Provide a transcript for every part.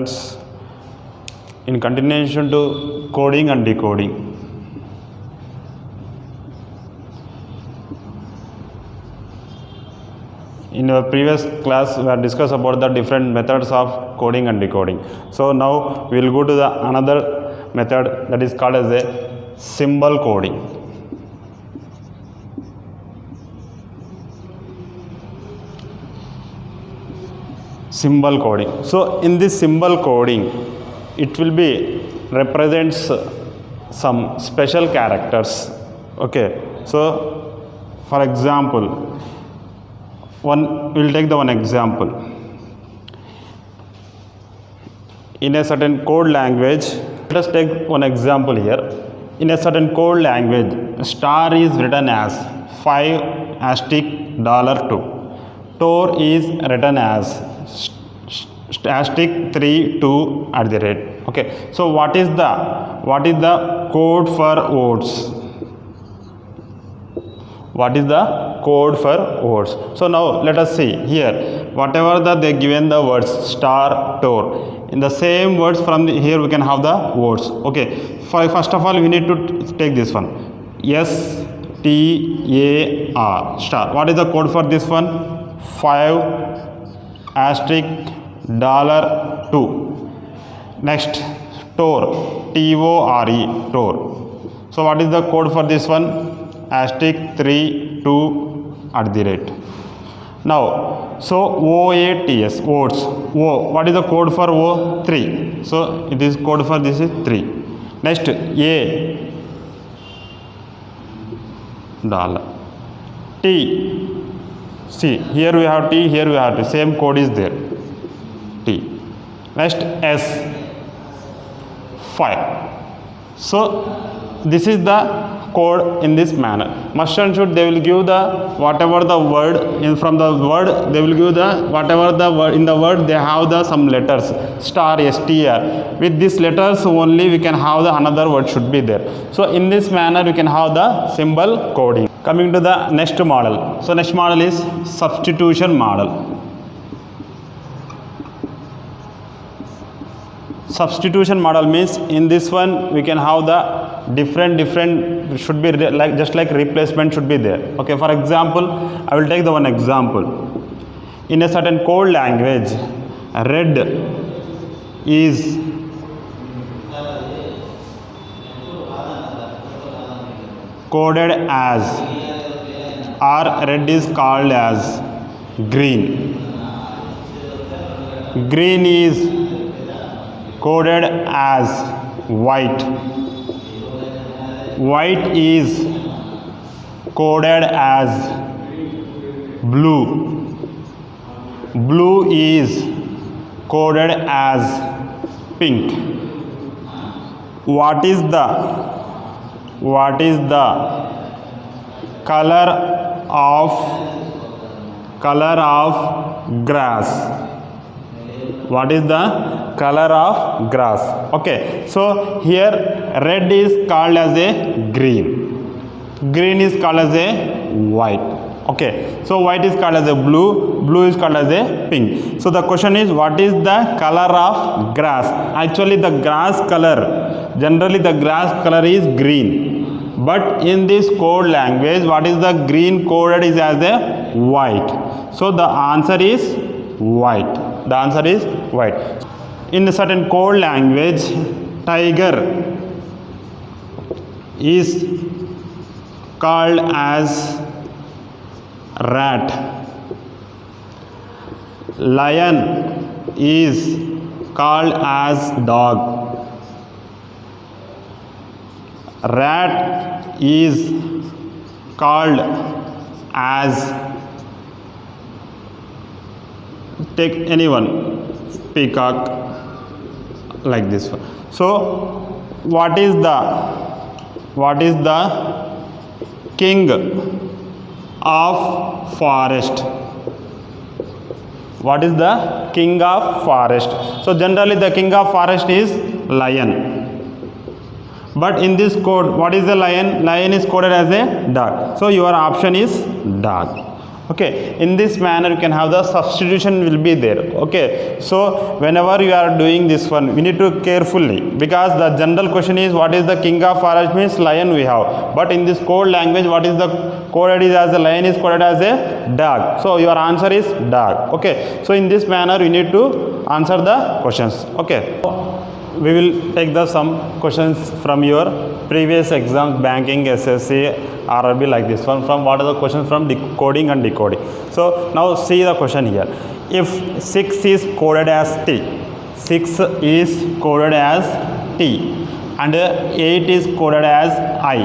students, in continuation to coding and decoding, in our previous class we have discussed about the different methods of coding and decoding. So now we will go to the another method that is called as a symbol coding. Symbol coding. So in this symbol coding, it will be represents some special characters. Okay, so for example, we'll take the one example. In a certain code language, let us take one example here. In a certain code language, star is written as 5*$2. Tor is written as *3 at the rate. Okay, so what is the code for words? What is the code for words? So now let us see here, whatever they given the words star, tor, in the same words from here we can have the words. Okay, first of all we need to take this one, STAR, star. What is the code for this one? 5*$2. Next, tor, TORE, tor. So what is the code for this one? *3 at the rate. Now, so OATS, words. O, what is the code for O? 3. So it is code for this is 3. Next, A, $. T. See, here we have T, here we have T. Same code is there. T. Next, S, 5. So this is the code in this manner. Must and should they will give the whatever the word in from the word, they will give the whatever the word in the word, they have the some letters star, STR. With these letters only we can have the another word should be there. So in this manner we can have the symbol coding. Coming to the next model. So next model is substitution model. Substitution model means in this one we can have the different should be like just like replacement should be there. Okay, for example, I will take the one example. In a certain code language, red is coded as, or red is called as green. Green is coded as white. White is coded as blue. Blue is coded as pink. What is the color of grass? What is the color of grass? Okay, so here red is called as a green. Green is called as a white. Okay, so white is called as a blue. Blue is called as a pink. So the question is, what is the color of grass? Actually the grass color, generally the grass color is green. But in this code language, what is the green coded is as a white. So the answer is white. The answer is white. In a certain code language, tiger is called as rat. Lion is called as dog. Rat is called as, take anyone, peacock, like this one. So what is the king of forest? What is the king of forest? So generally the king of forest is lion. But in this code, what is the lion? Lion is coded as a dog. So your option is dog. Okay, in this manner you can have the substitution will be there. Okay, so whenever you are doing this one, we need to carefully, because the general question is what is the king of forest means lion we have, but in this code language what is the coded is as a lion is coded as a dog, so your answer is dog. Okay, so in this manner you need to answer the questions. Okay, we will take the some questions from your previous exams, banking, SSC, RRB, like this one. From what are the questions from coding and decoding. So now see the question here. If 6 is coded as T, 6 is coded as T, and 8 is coded as I,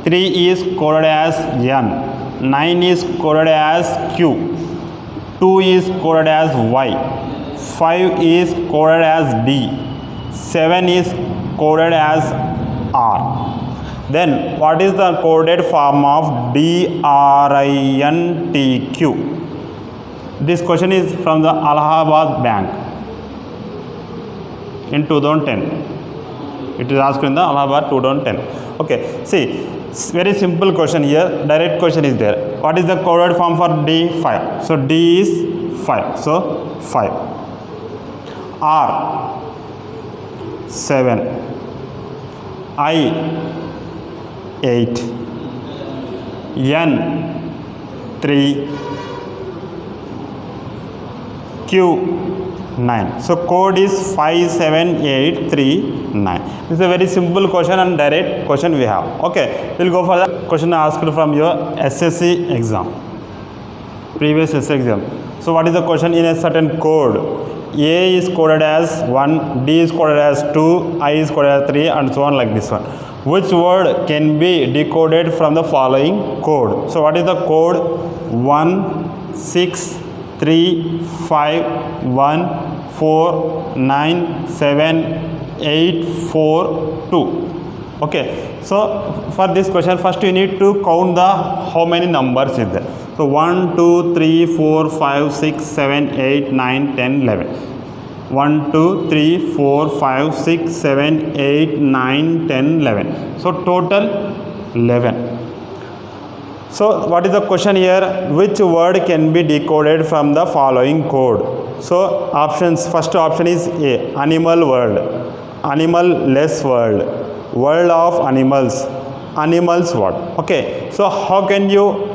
3 is coded as N, 9 is coded as Q, 2 is coded as Y, 5 is coded as D, 7 is coded as R. Then what is the coded form of DRINTQ? This question is from the Allahabad Bank in 2010. It is asked in the Allahabad 2010. Okay, see, very simple question here. Direct question is there. What is the coded form for D? 5. So D is 5. So 5. R 7. I 8, N 3, Q 9. So code is 5, 7, 8, 3, 9. This is a very simple question and direct question we have. Okay, we'll go for the question asked from your SSC exam, previous SSC exam. So what is the question in a certain code? A is coded as 1, D is coded as 2, I is coded as 3, and so on, like this one. Which word can be decoded from the following code? So what is the code? 1 6 3 5 1 4 9 7 8 4 2. Okay, so for this question first you need to count the how many numbers is there. So 1 2 3 4 5 6 7 8 9 10 11. 1 2 3 4 5 6 7 8 9 10 11. So total 11. So what is the question here? Which word can be decoded from the following code? So options, first option is A, animal world, animal less world, world of animals, animals word. Okay, so how can you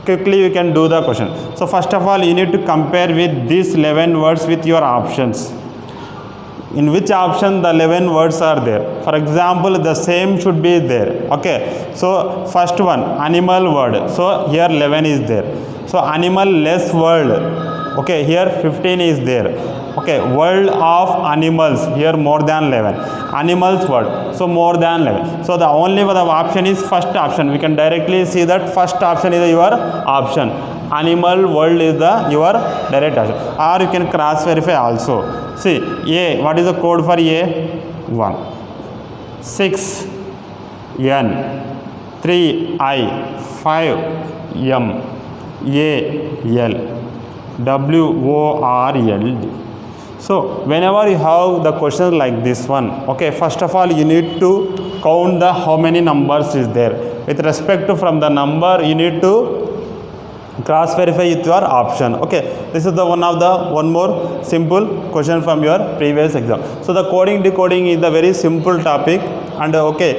quickly you can do the question? So first of all you need to compare with these 11 words with your options. In which option the 11 words are there? For example, the same should be there. Okay, so first one animal word, so here 11 is there. So animal less world, okay, here 15 is there. Okay, world of animals, here more than 11. Animals word, so more than 11. So the only option is first option. We can directly see that first option is your option. Animal world is the your direct option. Or you can cross verify also. See, A, what is the code for A? 1. 6, N. 3, I. 5, M. A, L. W, O, R, L, D. So whenever you have the questions like this one, okay, first of all you need to count the how many numbers is there. With respect to from the number you need to cross verify with your option. Okay, this is the one more simple question from your previous exam. So the coding decoding is the very simple topic, and okay,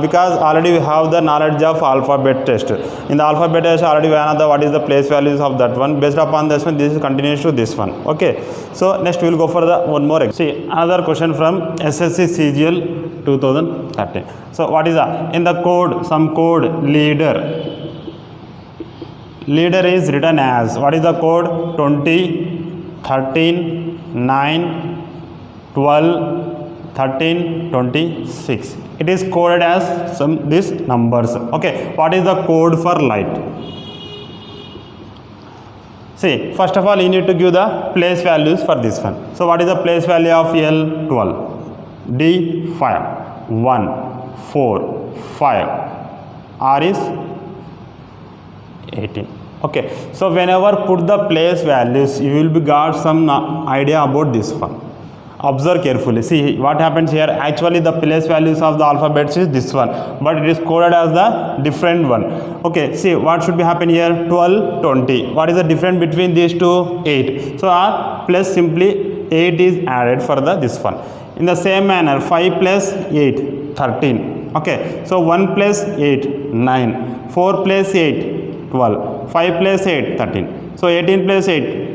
because already we have the knowledge of alphabet test. In the alphabet test already we know the what is the place values of that one. Based upon this one, this is continues to this one. Okay, so next we will go for the one more. See, another question from SSC CGL 2013. So what is the in the code, some code leader. Leader is written as, what is the code? 20, 13, 9, 12, 13, 26. It is coded as some these numbers. Okay, what is the code for light? See, first of all you need to give the place values for this one. So what is the place value of L? 12, D 5, 1, 4, 5, R is 18. Okay, so whenever put the place values you will be got some idea about this one. Observe carefully. See what happens here. Actually, the place values of the alphabets is this one, but it is coded as the different one. Okay. See what should be happen here. 12, 20. What is the difference between these two? 8. So our plus simply 8 is added for the this one. In the same manner, 5 plus 8, 13. Okay. So 1 plus 8, 9. 4 plus 8, 12. 5 plus 8, 13. So 18 plus 8.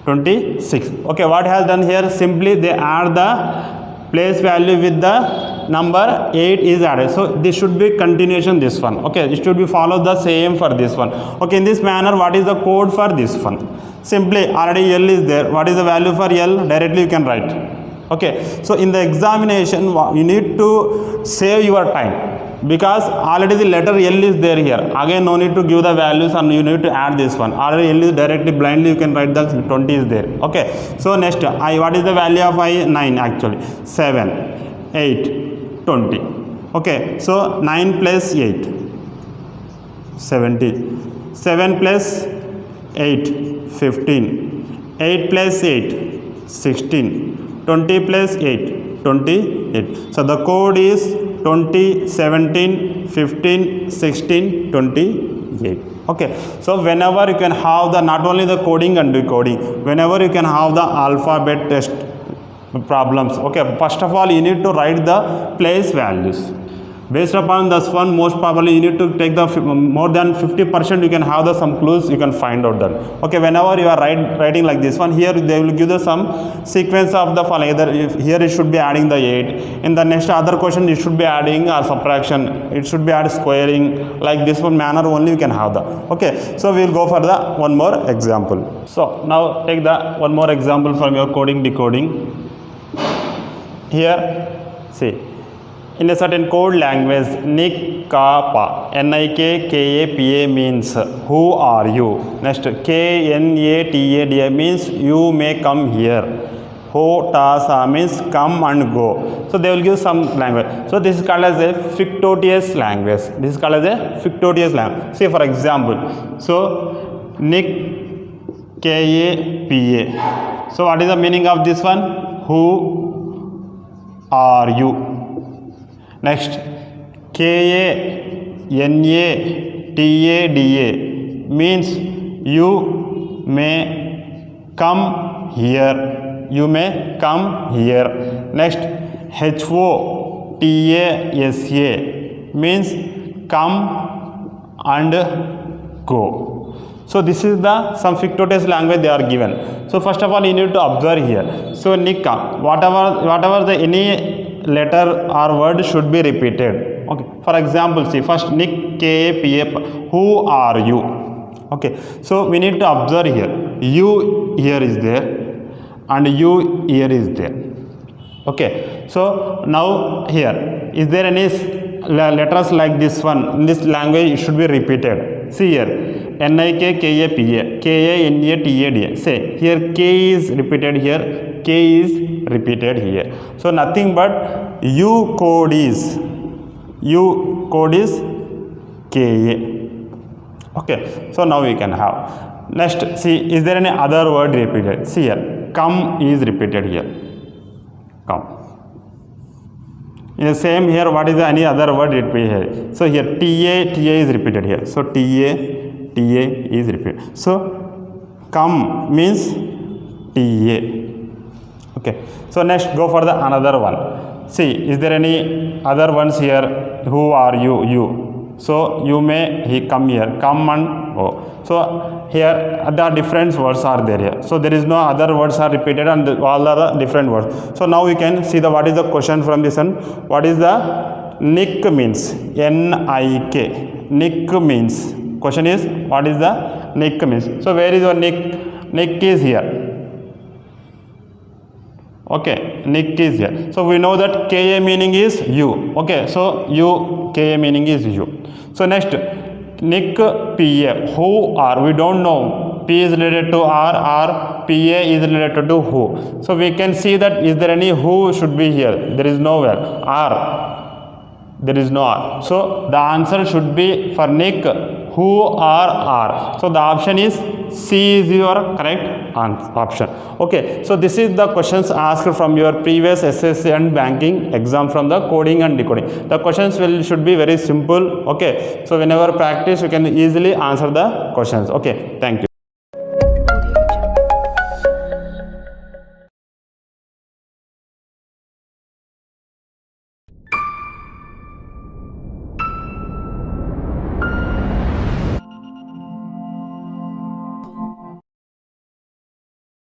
26. Okay, what has done here? Simply they add the place value with the number 8 is added. So this should be continuation this one. Okay, it should be follow the same for this one. Okay, in this manner, what is the code for this one? Simply already L is there. What is the value for L? Directly you can write. Okay, so in the examination, you need to save your time. Because already the letter L is there here. Again, no need to give the values and you need to add this one. Already L is directly blindly you can write the 20 is there. Okay. So next I, what is the value of I? 9 actually. 7, 8, 20. Okay. So 9 plus 8, 70. 7 plus 8, 15. 8 plus 8, 16. 20 plus 8, 28. So the code is 20, 17, 15, 16, 28. Okay. So whenever you can have the not only the coding and decoding, whenever you can have the alphabet test problems. Okay. First of all, you need to write the place values. Based upon this one, most probably you need to take the more than 50%. You can have the some clues. You can find out that. Okay, whenever you are writing like this one, here they will give the some sequence of the following. Either here it should be adding the 8. In the next other question, it should be adding or subtraction. It should be add squaring. Like this one manner only you can have that. Okay, so we will go for the one more example. So now take the one more example from your coding decoding. Here, see. In a certain code language, Nikapa, N-I-K-K-A-P-A means who are you? Next, K-N-A-T-A-D-A means you may come here. Ho-ta-sa means come and go. So they will give some language. So this is called as a fictitious language. This is called as a fictitious language. Say for example, so Nik K-A-P-A. So what is the meaning of this one? Who are you? Next, K-A-N-A-T-A-D-A means you may come here. You may come here. Next, H-O-T-A-S-A means come and go. So this is the some fictitious language they are given. So first of all, you need to observe here. So Nika, whatever the any letter or word should be repeated. Okay. For example, see first Nik K-A-P-A. Who are you? Okay. So we need to observe here. You here is there and you here is there. Okay. So now here is there any letters like this one in this language? It should be repeated. See here. N-I-K-K-A-P-A, K-A-N-A-T-A-D-A. Say here K is repeated here, K is repeated here. So nothing but U code is K-A. Okay. So now we can have. Next, see is there any other word repeated? See here, come is repeated here. Come. In the same here, what is the any other word repeated here? So here T-A is repeated here. So T-A is repeated. So come means T-A. Okay. So next go for the another one. See, is there any other ones here? Who are you? You. So you may come here. Come and go. So here the different words are there here. So there is no other words are repeated and all are the different words. So now we can see the what is the question from this one. What is the Nik means? N-I-K. Nik means. Question is what is the Nik means? So where is your Nik? Nik is here. Okay, Nik is here. So we know that K-A meaning is you. Okay, so you, K-A meaning is you. So next, Nik P-A. Who are? We don't know. P is related to R, R, P-A is related to who. So we can see that is there any who should be here? There is nowhere. R. There is no R. So the answer should be for Nik, who or are. So the option is C is your correct option. Okay, so this is the questions asked from your previous SSC and banking exam from the coding and decoding. The questions should be very simple. Okay, so whenever practice you can easily answer the questions. Okay, thank you.